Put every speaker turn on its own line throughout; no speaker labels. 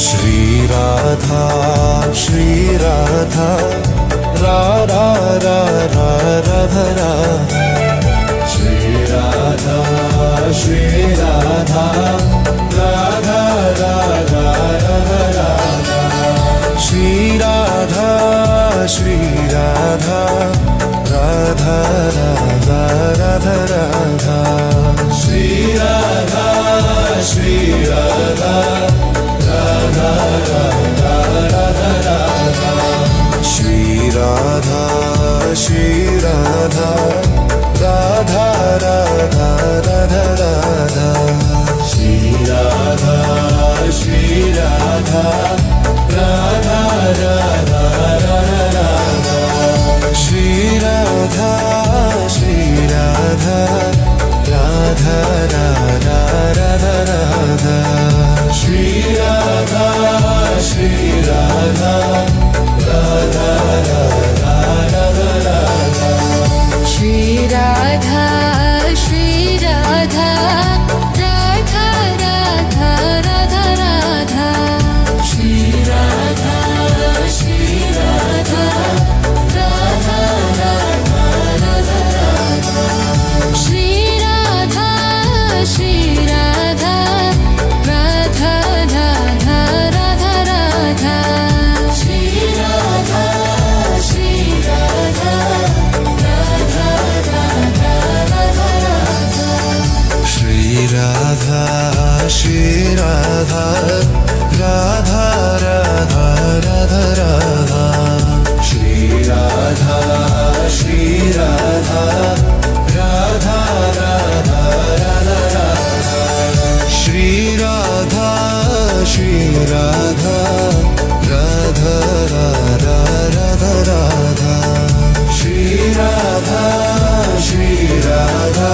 श्री राधा राधा राधा राधा राधा। श्री राधा राधा राधा राधा राधा। श्री राधा राधा राधा राधा राधा। श्री राधा राधा राधा राधा राधा। श्री राधा राधा राधा राधा राधा राधा। श्री राधा राधा राधा राधा राधा राधा। श्री राधा राधा राधा राधा राधा राधा। श्री राधा राधा राधा राधा राधा राधा।
श्री राधा राधा राधा राधा राधा। श्री राधा राधा राधा राधा राधा। श्री राधा राधा राधा राधा राधा राधा। श्री राधा राधा राधा राधा राधा राधा।
श्री राधा राधा राधा राधा राधा। श्री राधा राधा राधा राधा राधा राधा। श्री राधा राधा राधा राधा राधा राधा। श्री राधा राधा राधा राधा राधा राधा।
श्री राधा राधा राधा राधा राधा राधा। श्री राधा राधा राधा राधा राधा राधा। श्री राधा राधा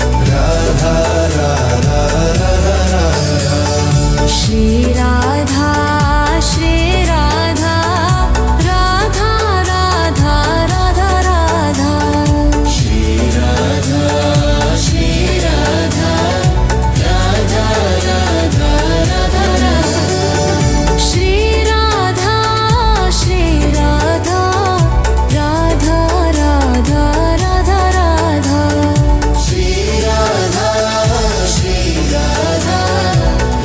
राधा राधा राधा राधा। श्री राधा राधा राधा राधा राधा राधा।
श्री राधा राधा राधा राधा राधा।
श्री राधा राधा राधा राधा राधा राधा।
श्री राधा राधा राधा राधा राधा।
श्री राधा राधा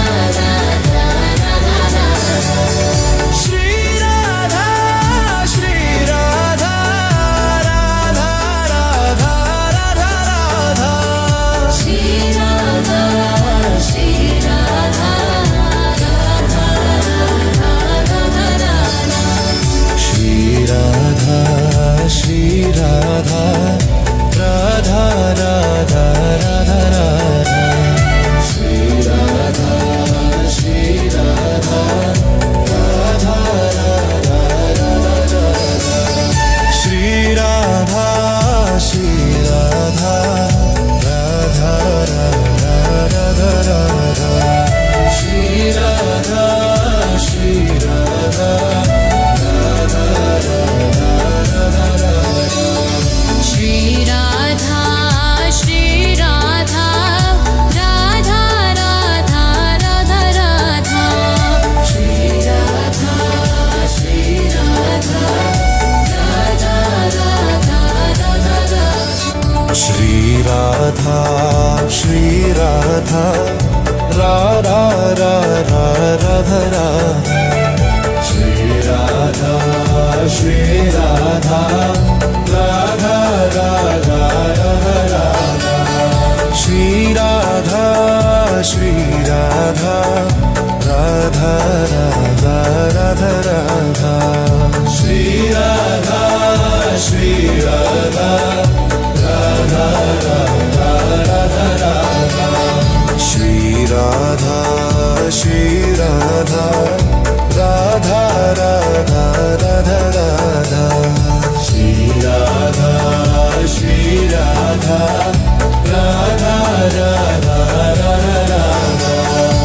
राधा राधा राधा।
श्री राधा राधा राधा राधा राधा राधा। श्री राधा राधा राधा राधा राधा राधा। श्री राधा राधा राधा राधा राधा राधा। श्री राधा राधा राधा राधा राधा राधा।
श्री राधा राधा राधा राधा राधा। श्री राधा राधा राधा राधा राधा राधा।
श्री राधा राधा राधा राधा राधा। श्री राधा राधा राधा राधा राधा राधा। श्री राधा राधा राधा राधा राधा राधा। श्री राधा राधा राधा राधा राधा राधा। श्री राधा राधा राधा राधा राधा राधा। श्री राधा राधा राधा राधा राधा राधा।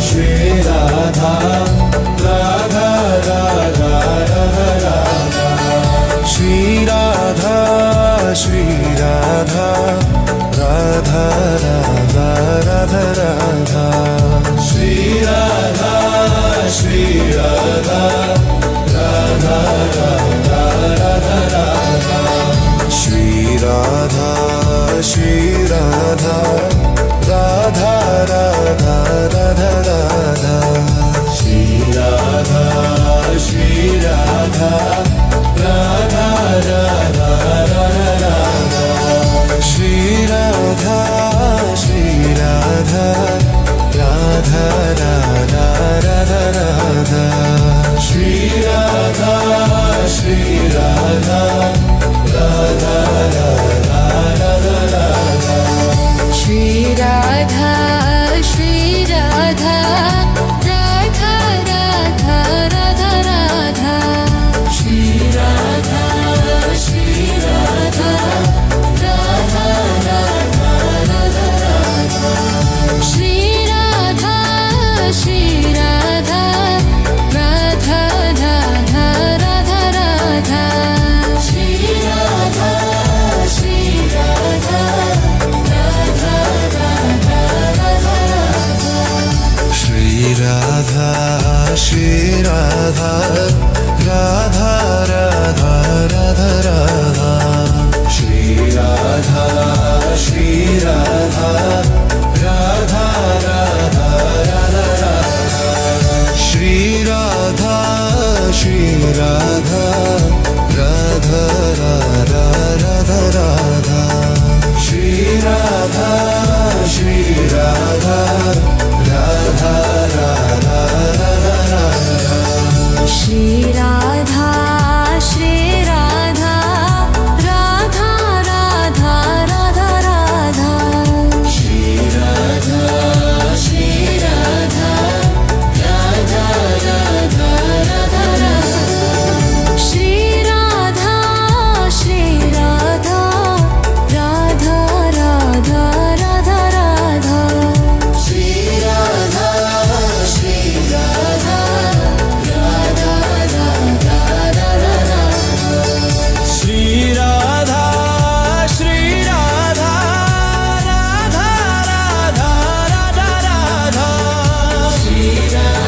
श्री राधा राधा राधा राधा श्री राधा श्री राधा राधा राधा राधा राधा श्री राधा श्री राधा राधा राधा राधा राधा श्री राधा श्री राधा राधा राधा राधा राधा श्री राधा श्री राधा राधा राधा राधा राधा श्री राधा श्री राधा राधा राधा राधा राधा श्री राधा श्री राधा राधा राधा राधा राधा
श्री राधा श्री राधा राधा राधा राधा राधा श्री राधा श्री राधा राधा राधा राधा राधा श्री राधा श्री राधा राधा राधा राधा राधा श्री राधा श्री राधा
श्री राधा श्री राधा राधा राधा राधा राधा श्री राधा श्री राधा राधा राधा राधा राधा श्री राधा श्री राधा राधा राधा राधा राधा श्री राधा श्री राधा राधा राधा राधा राधा
श्री राधा श्री राधा राधा राधा राधा राधा
श्री राधा
श्री राधा राधा राधा राधा राधा श्री राधा श्री राधा राधा राधा राधा राधा श्री राधा श्री राधा राधा राधा राधा राधा
श्री राधा श्री राधा राधा राधा राधा राधा
श्री राधा श्री राधा राधा राधा राधा राधा
श्री राधा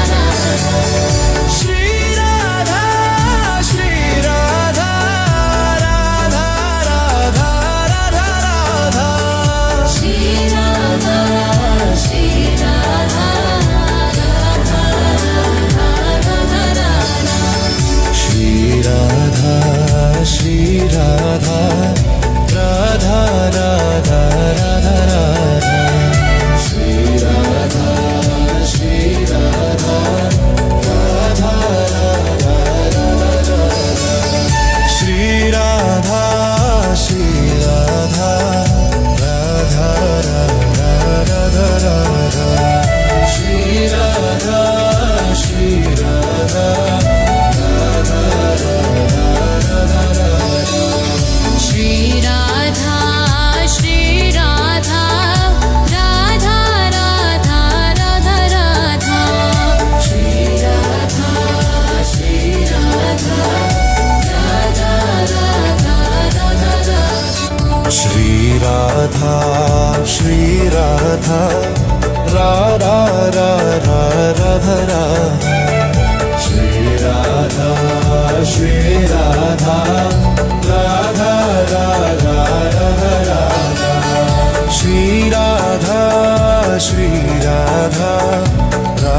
श्री राधा राधा राधा राधा राधा
श्री राधा श्री राधा राधा राधा राधा
श्री राधा श्री राधा राधा राधा राधा राधा श्री राधा श्री राधा राधा राधा राधा राधा श्री राधा श्री राधा राधा राधा राधा राधा श्री राधा श्री राधा राधा राधा राधा राधा
श्री राधा श्री राधा राधा राधा राधा राधा श्री राधा श्री राधा राधा राधा राधा राधा
श्री राधा श्री राधा राधा राधा राधा राधा श्री राधा श्री राधा राधा राधा राधा राधा श्री राधा श्री राधा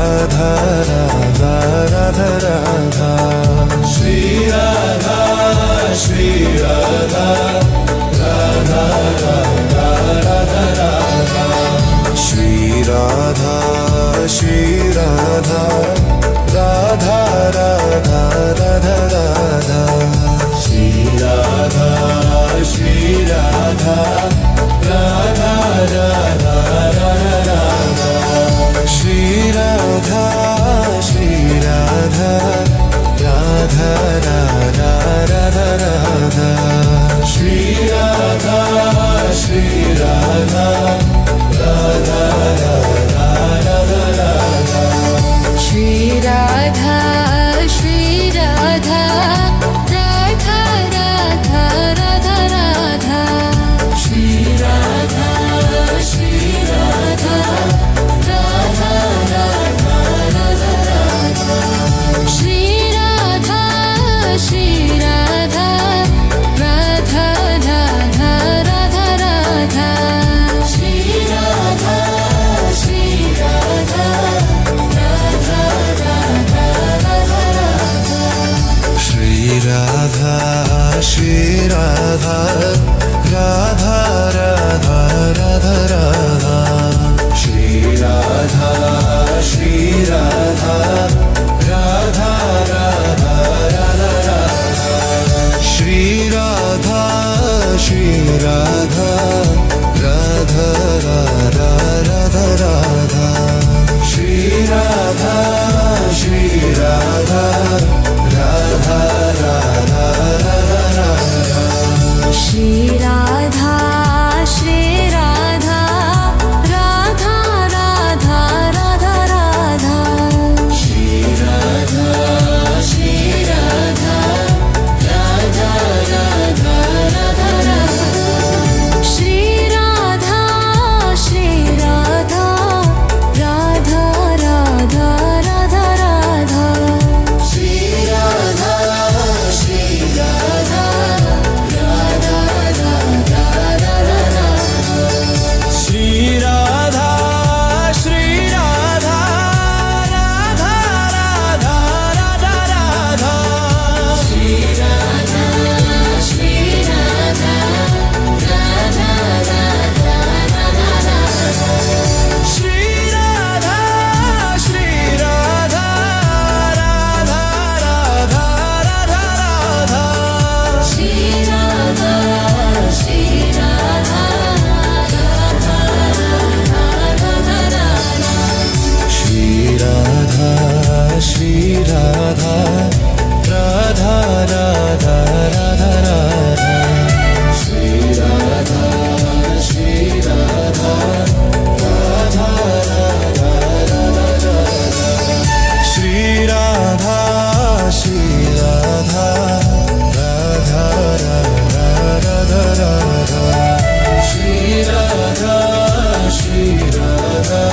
राधा राधा राधा राधा श्री राधा श्री राधा राधा राधा राधा राधा श्री राधा श्री राधा राधा राधा राधा राधा श्री राधा श्री राधा राधा राधा राधा राधा श्री राधा श्री राधा राधा श्री राधा राधा राधा राधा राधा श्री राधा श्री राधा राधा राधा राधा राधा
श्री राधा श्री राधा राधा राधा राधा राधा
श्री राधा श्री राधा राधा राधा राधा राधा
श्री राधा श्री राधा राधा राधा राधा राधा
श्री राधा श्री राधा राधा राधा राधा श्री राधा श्री राधा राधा राधा राधा राधा श्री राधा श्री राधा राधा राधा राधा राधा श्री राधा श्री राधा राधा राधा राधा राधा श्री राधा श्री राधा श्री राधा श्री राधा राधा राधा राधा राधा श्री राधा श्री राधा राधा राधा राधा राधा श्री राधा श्री राधा राधा राधा राधा राधा श्री राधा श्री राधा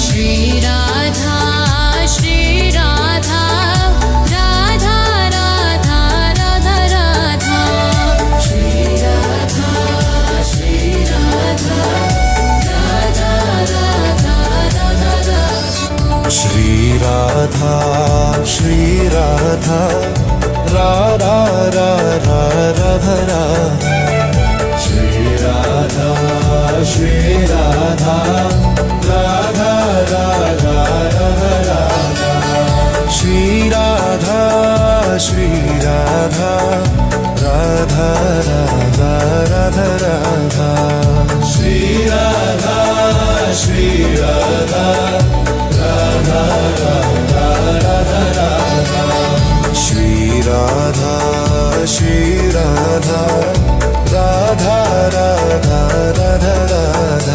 श्री राधा श्री राधा राधा राधा राधा राधा
श्री राधा श्री राधा राधा राधा राधा राधा श्री राधा श्री राधा राधा राधा राधा राधा श्री राधा श्री राधा राधा राधा राधा राधा श्री राधा श्री राधा राधा राधा राधा राधा श्री राधा श्री राधा राधा राधा राधा राधा श्री राधा श्री राधा राधा राधा राधा राधा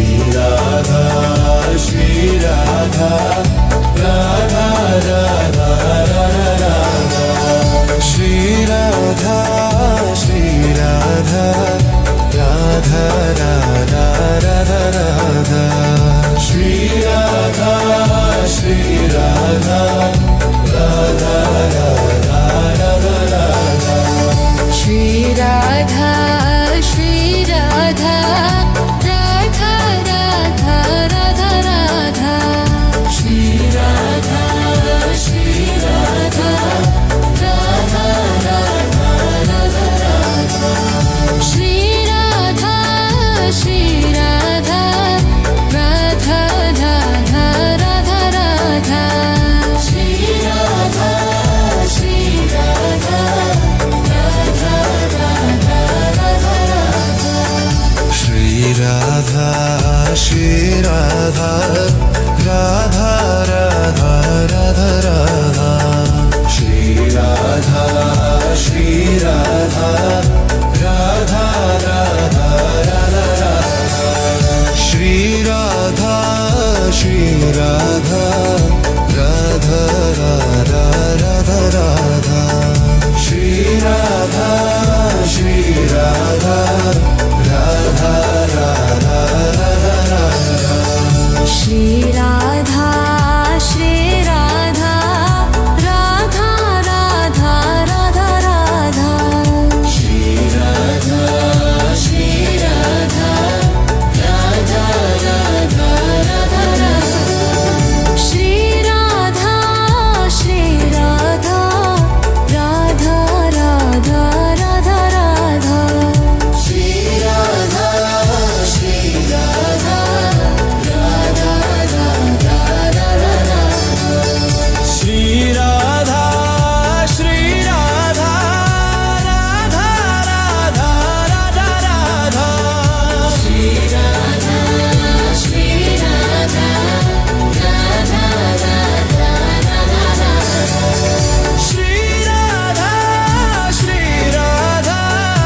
राधा राधा राधा राधा राधा श्री राधा राधा राधा राधा राधा श्री राधा राधा राधा राधा राधा श्री राधा राधा राधा राधा राधा
श्री राधा श्री राधा राधा राधा राधा राधा
श्री राधा
राधा राधा राधा राधा राधा श्री राधा राधा राधा राधा राधा राधा
श्री राधा राधा श्री राधा श्री राधा राधा राधा राधा राधा
श्री राधा श्री राधा राधा राधा राधा राधा
श्री राधा श्री राधा राधा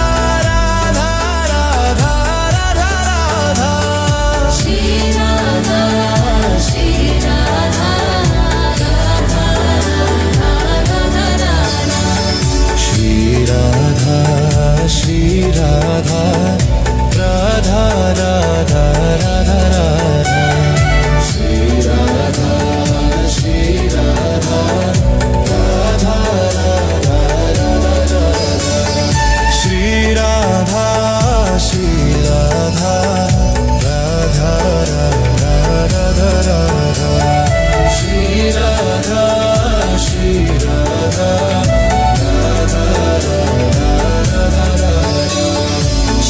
राधा राधा राधा
श्री राधा श्री राधा राधा राधा राधा
श्री राधा श्री राधा राधा राधा राधा राधा श्री राधा श्री राधा राधा राधा राधा राधा श्री राधा श्री राधा राधा राधा राधा राधा श्री राधा श्री राधा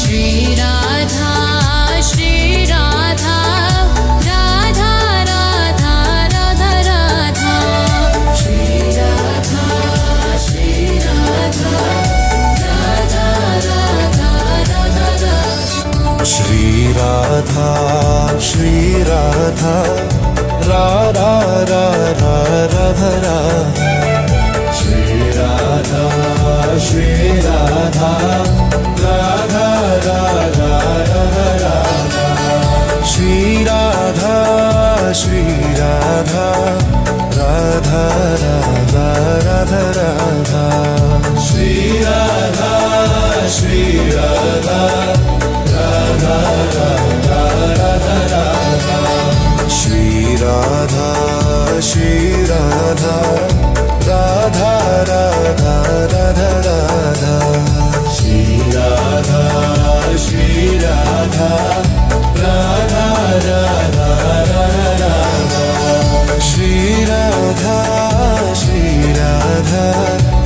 श्री राधा श्री राधा राधा राधा राधा राधा श्री राधा श्री राधा राधा राधा राधा राधा
श्री राधा श्री राधा राधा राधा राधा राधा श्री राधा श्री राधा राधा राधा राधा राधा श्री राधा श्री राधा राधा राधा राधा राधा श्री राधा श्री राधा राधा राधा राधा राधा श्री राधा श्री राधा राधा राधा राधा राधा श्री राधा श्री राधा राधा राधा राधा राधा श्री राधा श्री राधा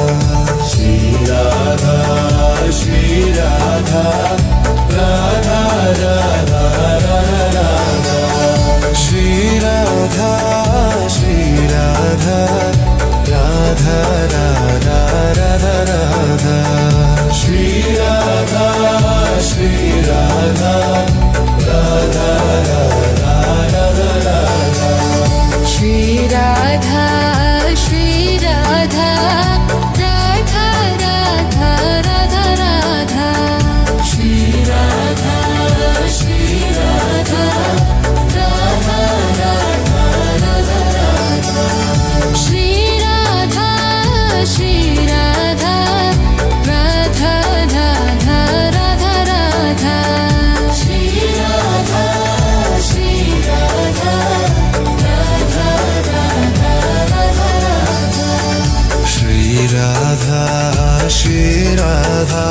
श्री राधा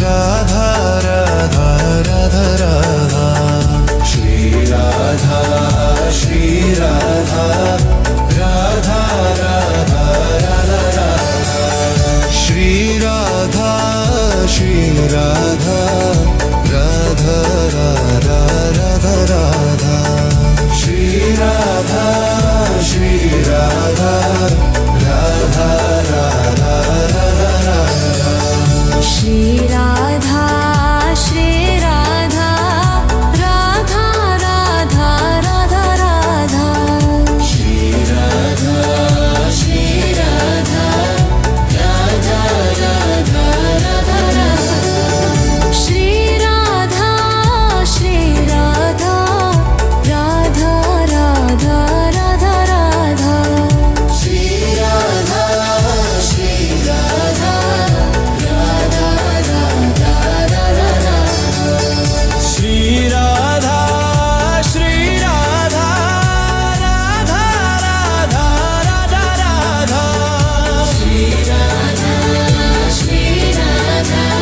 राधा राधा राधा राधा श्री राधा श्री राधा राधा राधा राधा राधा श्री राधा श्री राधा राधा राधा राधा राधा श्री राधा श्री राधा राधा राधा राधा राधा
श्री राधा श्री राधा राधा राधा राधा राधा
श्री राधा श्री राधा राधा राधा राधा राधा
श्री राधा श्री राधा राधा राधा राधा राधा
श्री राधा श्री राधा राधा राधा राधा राधा श्री राधा श्री राधा राधा राधा राधा राधा श्री राधा श्री राधा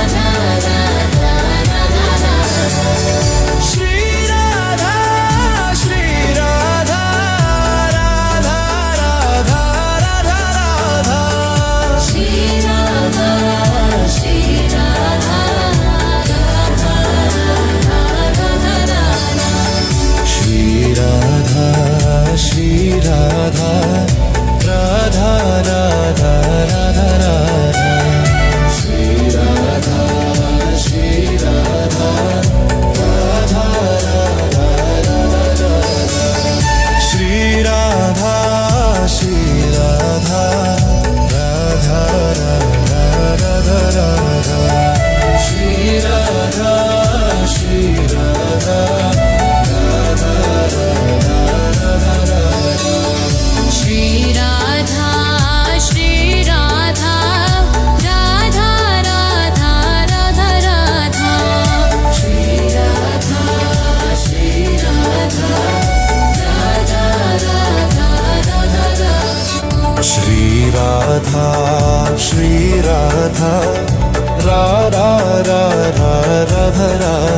राधा राधा राधा राधा श्री राधा श्री राधा राधा राधा राधा राधा
श्री राधा श्री राधा राधा राधा राधा
श्री राधा श्री राधा राधा राधा राधा राधा श्री राधा श्री राधा राधा राधा राधा राधा श्री राधा श्री राधा राधा राधा राधा राधा श्री राधा श्री राधा
श्री राधा श्री राधा राधा राधा राधा राधा
श्री राधा श्री राधा राधा राधा राधा राधा श्री राधा श्री राधा राधा राधा राधा राधा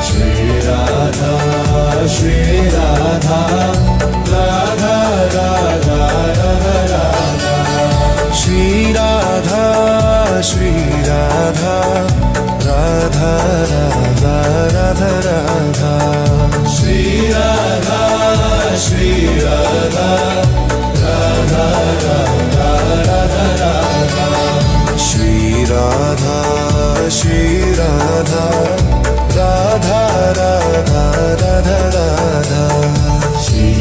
श्री राधा श्री राधा राधा राधा राधा राधा श्री राधा श्री राधा राधा राधा राधा राधा श्री राधा श्री राधा राधा राधा राधा राधा श्री राधा श्री राधा राधा राधा राधा राधा श्री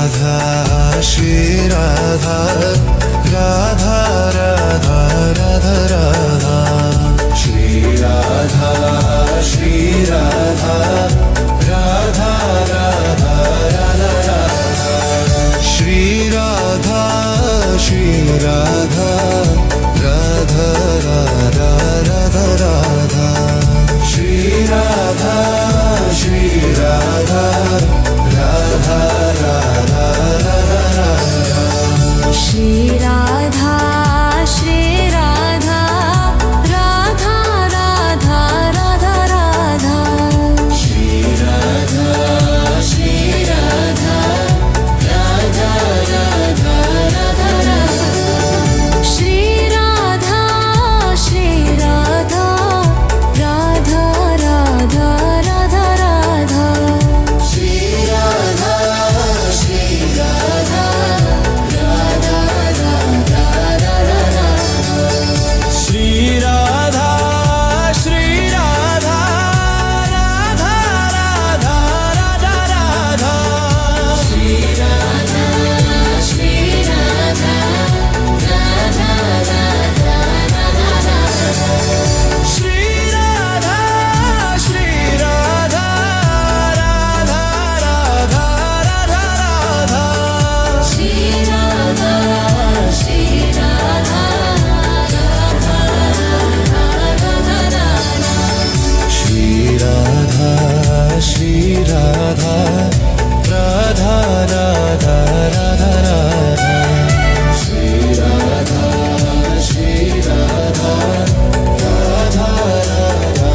राधा श्री राधा राधा राधा राधा राधा श्री राधा श्री राधा राधा राधा राधा राधा श्री राधा श्री राधा राधा राधा राधा राधा श्री राधा श्री राधा राधा राधा राधा राधा
श्री राधा श्री राधा राधा राधा राधा राधा
श्री राधा श्री राधा राधा राधा राधा राधा
श्री राधा श्री राधा राधा राधा राधा राधा
श्री राधा श्री राधा राधा राधा राधा राधा श्री राधा श्री राधा राधा राधा राधा राधा श्री राधा श्री राधा राधा राधा राधा राधा श्री राधा श्री राधा राधा राधा राधा राधा श्री राधा श्री राधा राधा राधा राधा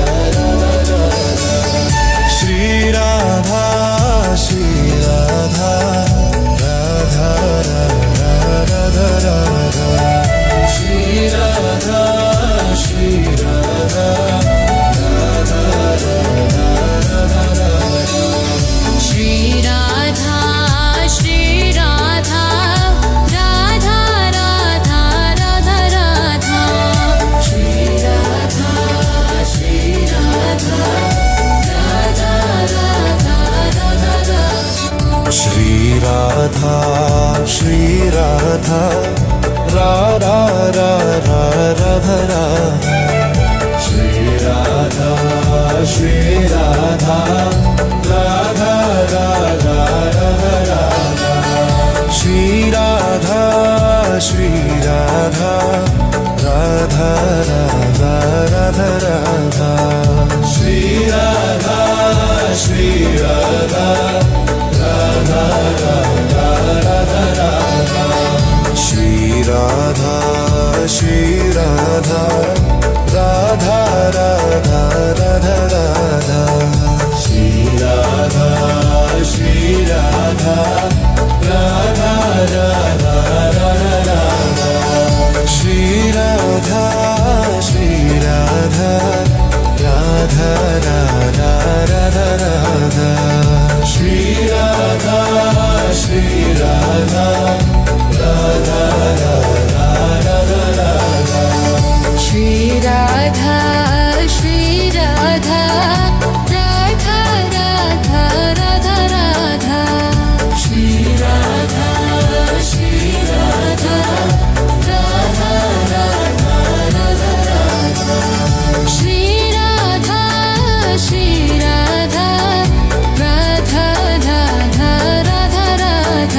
श्री राधा श्री राधा राधा राधा राधा राधा श्री राधा श्री राधा राधा राधा राधा राधा श्री राधा श्री राधा राधा राधा राधा राधा श्री राधा श्री राधा राधा राधा राधा राधा
श्री राधा श्री राधा राधा राधा राधा राधा
श्री राधा श्री राधा राधा राधा राधा राधा श्री राधा श्री राधा राधा राधा राधा राधा श्री राधा श्री राधा राधा राधा राधा राधा श्री राधा श्री राधा राधा राधा राधा राधा श्री राधा श्री राधा राधा राधा राधा राधा श्री राधा श्री राधा राधा राधा राधा राधा श्री राधा श्री राधा राधा राधा राधा राधा श्री राधा श्री राधा राधा राधा राधा राधा श्री राधा श्री राधा राधा राधा राधा राधा
श्री राधा श्री राधा राधा राधा राधा राधा
श्री राधा श्री राधा राधा राधा राधा राधा
श्री राधा श्री राधा राधा राधा राधा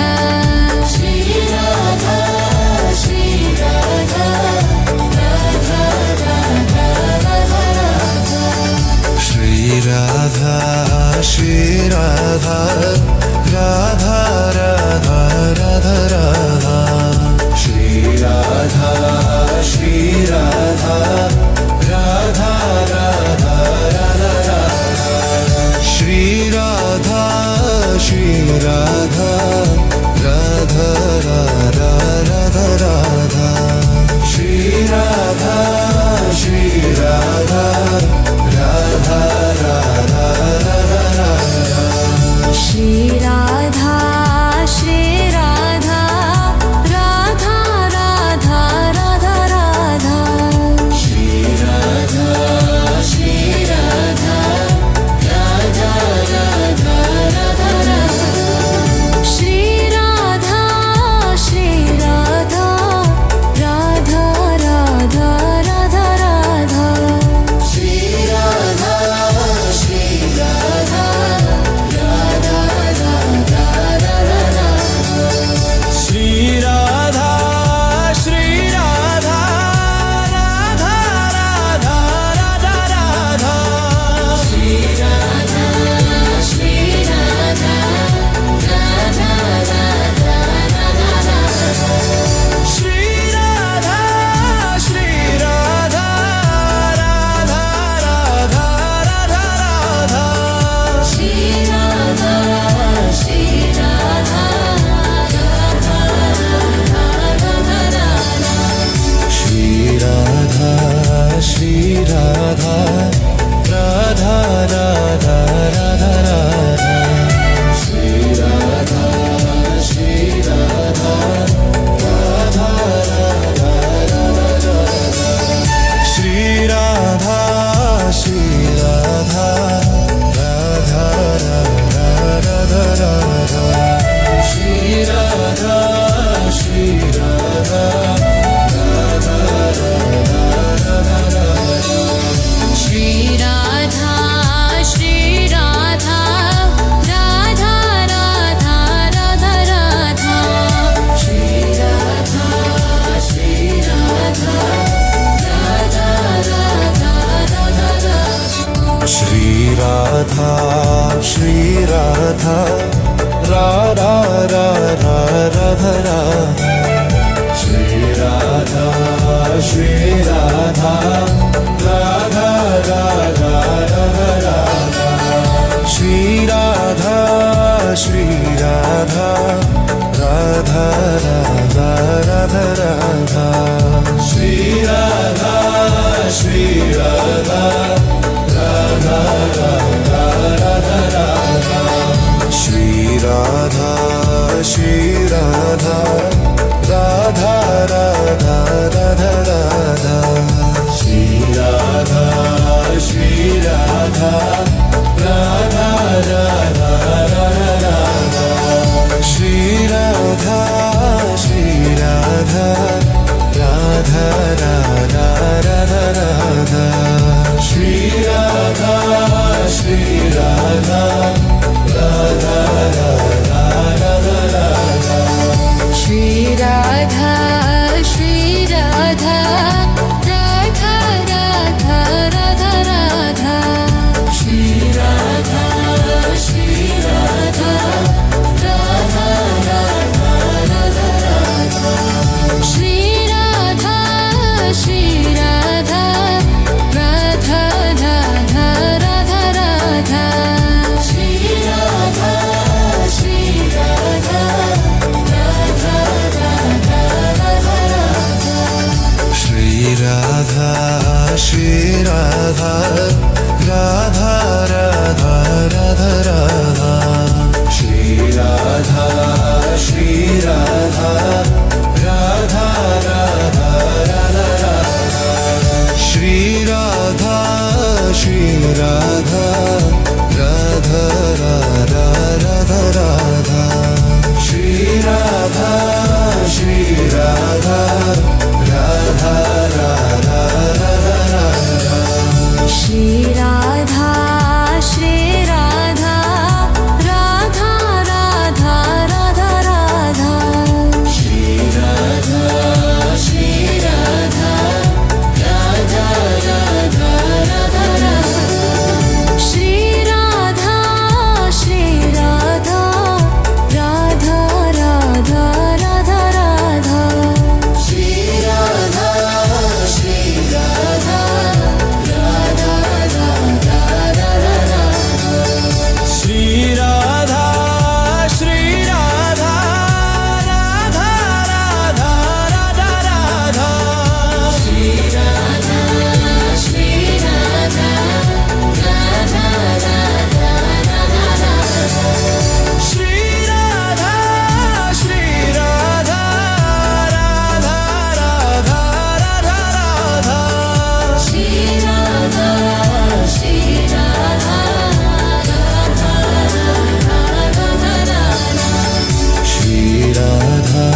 राधा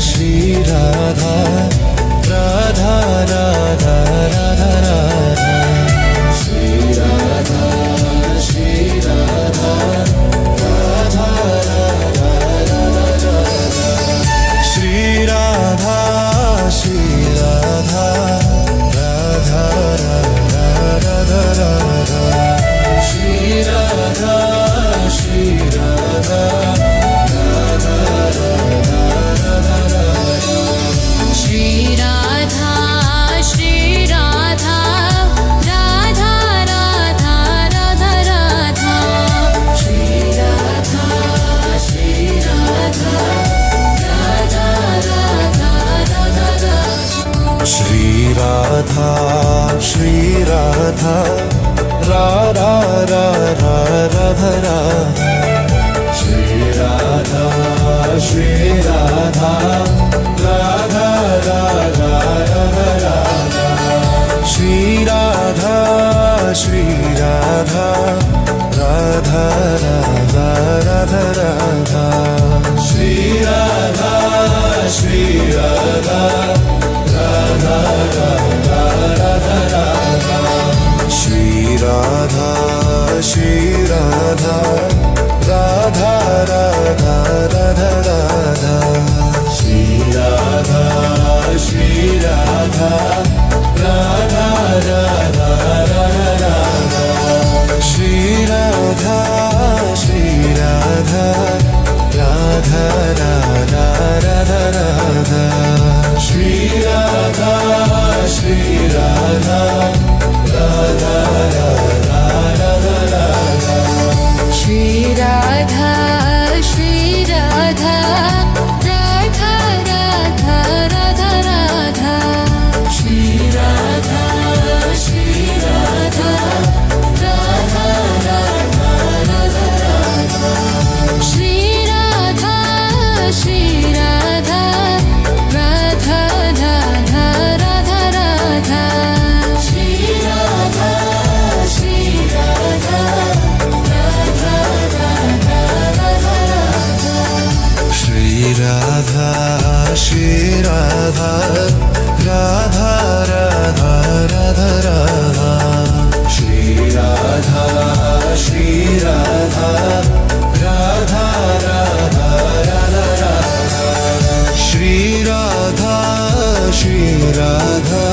श्री राधा राधा राधा राधा राधा श्री राधा श्री राधा राधा राधा राधा राधा श्री राधा श्री राधा राधा राधा राधा राधा श्री राधा श्री राधा
श्री राधा श्री राधा राधा राधा राधा राधा
श्री राधा श्री राधा राधा राधा राधा राधा
श्री राधा श्री राधा राधा राधा राधा राधा श्री राधा श्री राधा राधा राधा राधा राधा श्री राधा श्री राधा राधा राधा राधा राधा श्री राधा श्री राधा राधा राधा राधा राधा श्री राधा श्री राधा राधा राधा राधा राधा श्री राधा श्री राधा राधा राधा राधा राधा श्री राधा श्री राधा राधा राधा राधा राधा श्री राधा श्री राधा राधा राधा राधा राधा
श्री राधा श्री राधा राधा राधा राधा राधा
श्री राधा श्री राधा राधा राधा राधा राधा
श्री राधा श्री राधा राधा राधा राधा राधा
श्री राधा श्री राधा राधा राधा राधा राधा
श्री राधा श्री राधा राधा राधा राधा राधा श्री राधा श्री राधा राधा राधा राधा राधा श्री राधा श्री राधा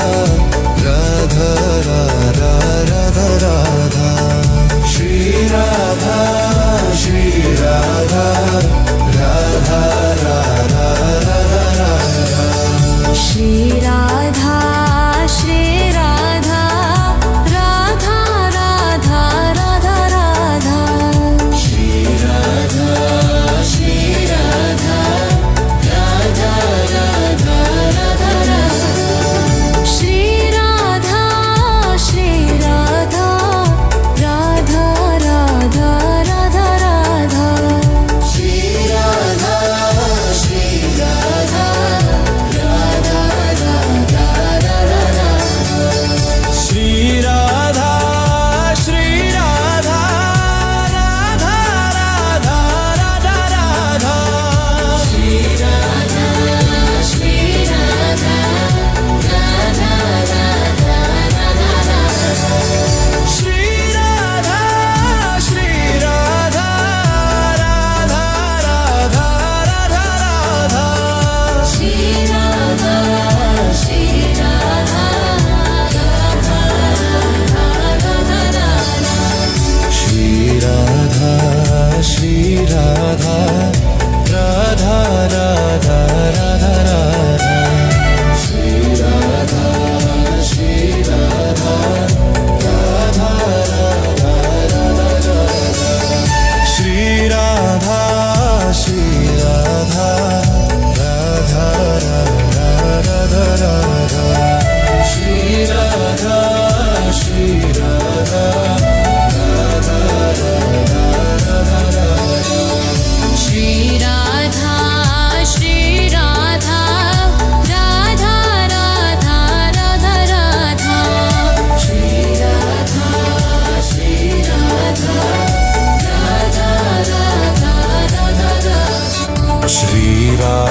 राधा राधा राधा राधा श्री राधा श्री राधा राधा राधा राधा राधा
श्री राधा श्री राधा राधा राधा राधा राधा
श्री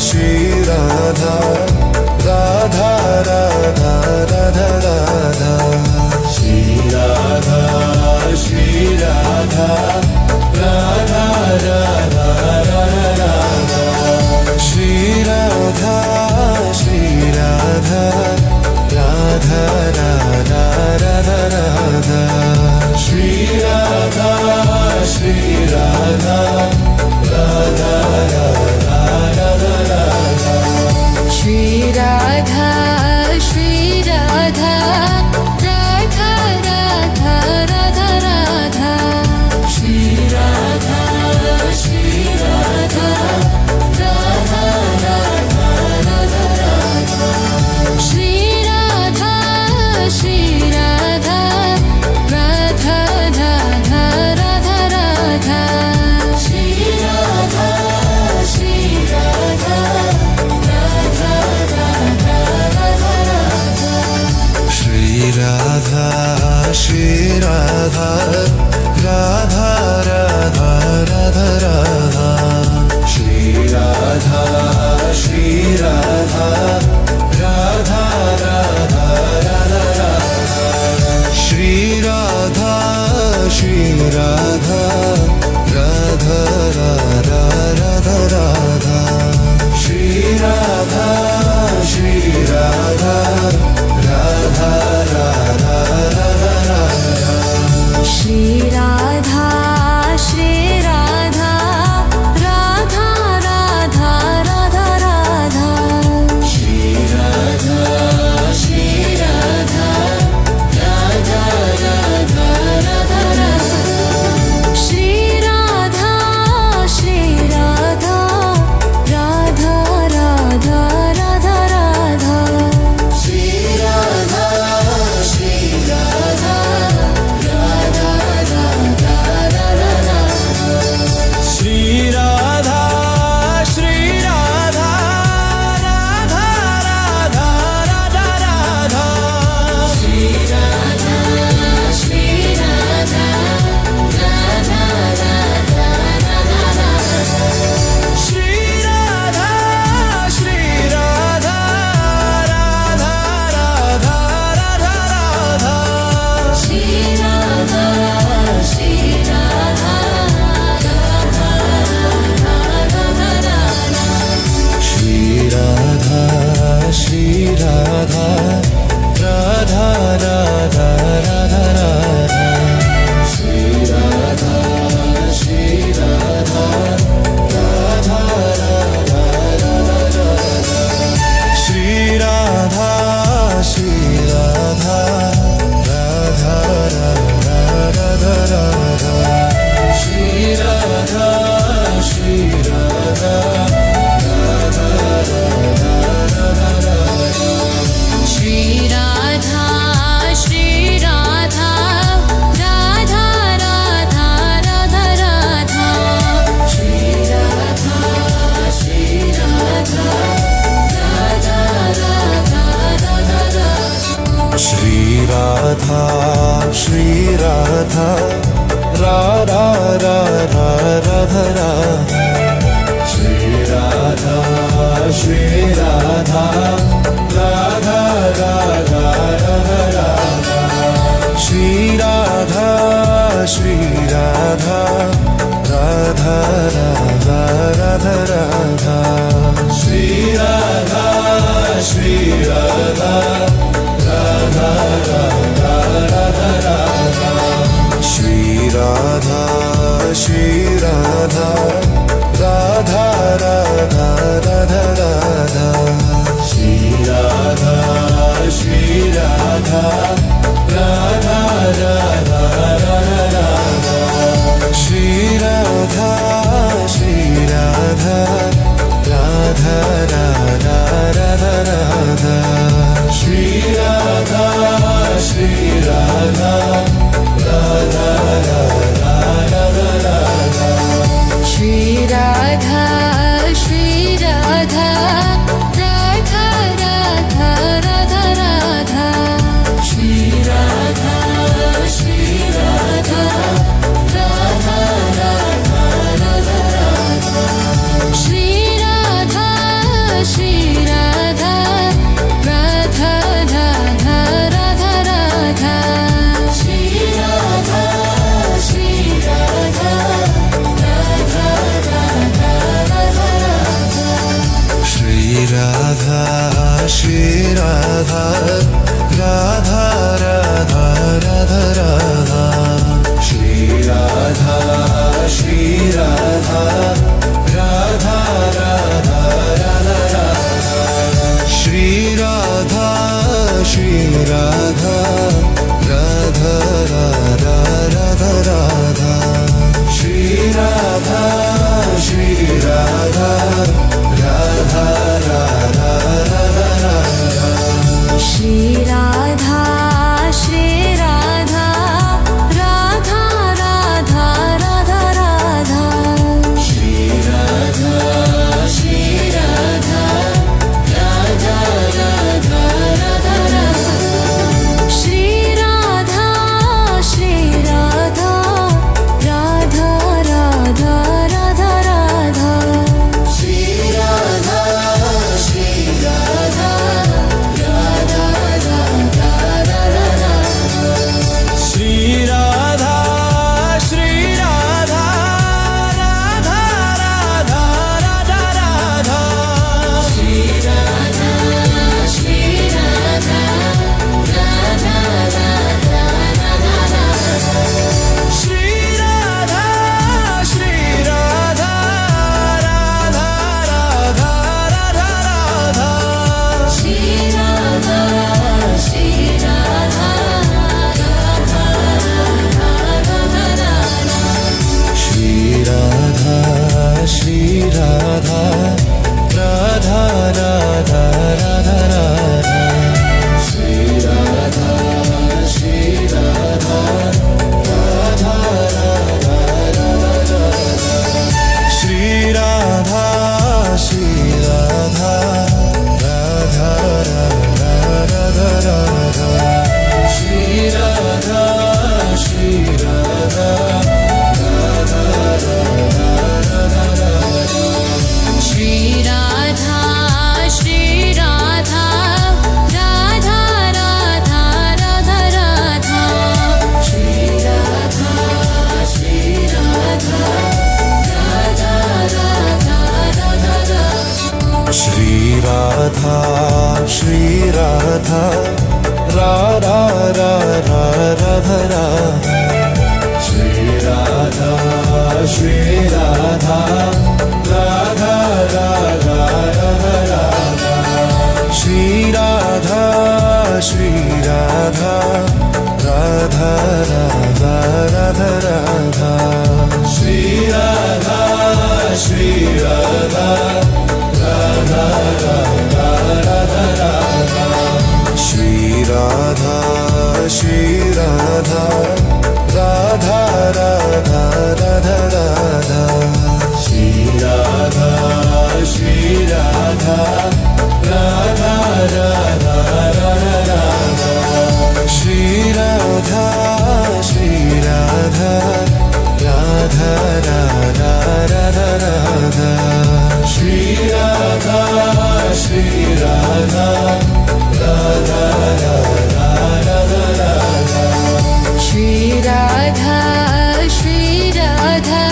श्री राधा राधा राधा राधा राधा श्री राधा श्री राधा राधा राधा राधा राधा श्री राधा श्री राधा राधा राधा राधा राधा श्री राधा श्री राधा राधा राधा राधा राधा
श्री राधा श्री राधा राधा राधा राधा राधा
श्री राधा श्री राधा राधा राधा राधा राधा
श्री राधा श्री राधा राधा राधा राधा राधा
श्री राधा श्री राधा राधा राधा राधा राधा
श्री राधा श्री राधा राधा राधा राधा राधा श्री राधा श्री राधा राधा राधा राधा राधा श्री राधा श्री राधा राधा राधा राधा राधा श्री राधा श्री राधा राधा राधा राधा राधा
श्री राधा श्री राधा राधा राधा राधा राधा
श्री राधा श्री राधा राधा राधा राधा राधा
श्री राधा श्री राधा राधा राधा राधा राधा
श्री राधा श्री राधा राधा राधा राधा राधा
श्री राधा श्री राधा राधा राधा राधा राधा
श्री राधा श्री राधा राधा राधा राधा राधा
श्री राधा श्री राधा राधा राधा राधा राधा
श्री राधा श्री राधा राधा राधा राधा
श्री राधा श्री राधा राधा राधा राधा राधा श्री राधा श्री राधा राधा राधा राधा राधा श्री राधा श्री राधा राधा राधा राधा राधा श्री राधा श्री राधा राधा राधा राधा राधा
श्री राधा श्री राधा राधा राधा राधा राधा
श्री राधा श्री राधा राधा राधा राधा राधा
श्री राधा श्री राधा राधा राधा राधा राधा श्री राधा श्री राधा राधा राधा राधा राधा श्री राधा श्री राधा राधा राधा राधा राधा श्री राधा श्री राधा राधा राधा राधा राधा श्री राधा श्री राधा राधा राधा राधा राधा श्री राधा श्री राधा राधा राधा राधा राधा श्री राधा श्री राधा राधा राधा राधा राधा श्री राधा श्री राधा राधा राधा राधा राधा
श्री राधा श्री राधा राधा राधा राधा राधा
श्री
रा रा रा राधा रा श्री राधा राधा राधा राधा राधा श्री राधा राधा राधा राधा राधा राधा श्री राधा राधा राधा राधा राधा राधा श्री राधा राधा राधा राधा राधा राधा श्री राधा राधा राधा राधा राधा राधा श्री राधा राधा राधा राधा राधा राधा श्री राधा राधा राधा राधा राधा राधा
श्री राधा राधा राधा राधा राधा
श्री राधा राधा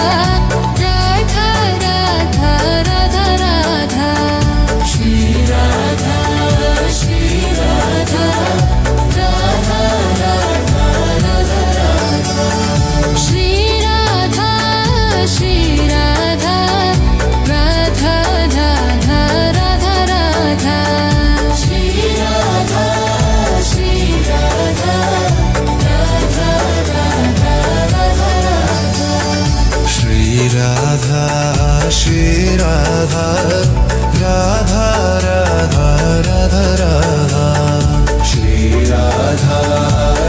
राधा राधा राधा राधा
श्री राधा राधा राधा राधा राधा राधा
श्री राधा राधा राधा राधा राधा राधा
श्री राधा राधा राधा राधा राधा राधा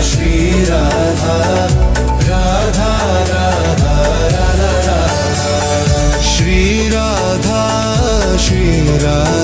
श्री राधा राधा राधा राधा राधा राधा श्री राधा